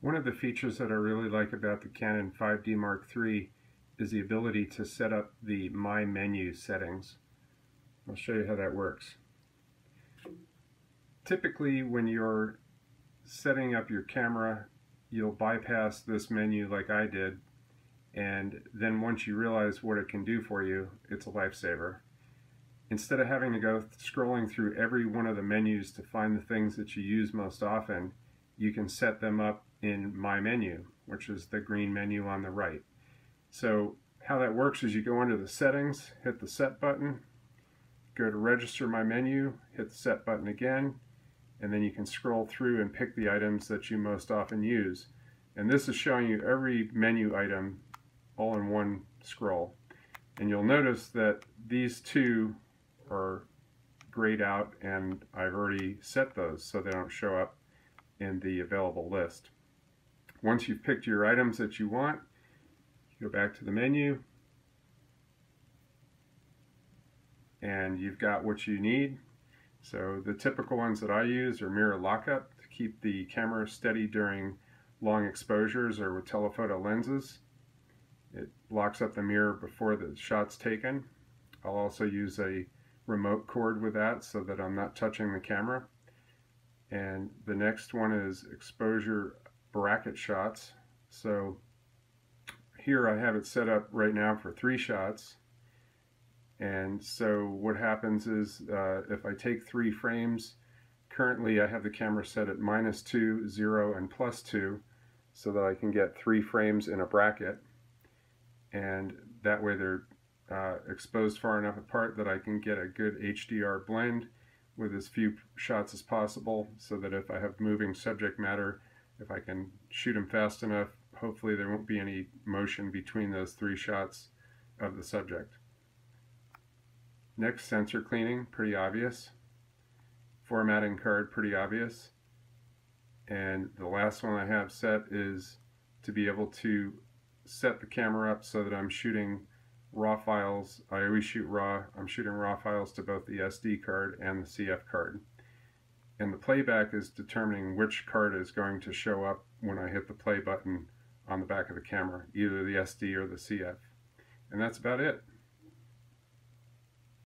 One of the features that I really like about the Canon 5D Mark III is the ability to set up the My Menu settings. I'll show you how that works. Typically, when you're setting up your camera, you'll bypass this menu like I did, and then once you realize what it can do for you, it's a lifesaver. Instead of having to go scrolling through every one of the menus to find the things that you use most often, you can set them up in My Menu, which is the green menu on the right. So how that works is you go under the settings, hit the set button, go to register My Menu, hit the set button again, and then you can scroll through and pick the items that you most often use. And this is showing you every menu item all in one scroll. And you'll notice that these two are grayed out, and I've already set those so they don't show up in the available list. Once you've picked your items that you want, you go back to the menu and you've got what you need. So the typical ones that I use are mirror lockup to keep the camera steady during long exposures or with telephoto lenses. It locks up the mirror before the shot's taken. I'll also use a remote cord with that so that I'm not touching the camera. And the next one is exposure bracket shots. So here I have it set up right now for 3 shots. And so what happens is if I take 3 frames, currently I have the camera set at -2, 0, and +2 so that I can get 3 frames in a bracket. And that way they're exposed far enough apart that I can get a good HDR blend with as few shots as possible, so that if I have moving subject matter, if I can shoot them fast enough, hopefully there won't be any motion between those 3 shots of the subject. Next, sensor cleaning, pretty obvious. Formatting card, pretty obvious. And the last one I have set is to be able to set the camera up so that I'm shooting raw files. I always shoot raw. I'm shooting raw files to both the SD card and the CF card. And the playback is determining which card is going to show up when I hit the play button on the back of the camera, either the SD or the CF. And that's about it.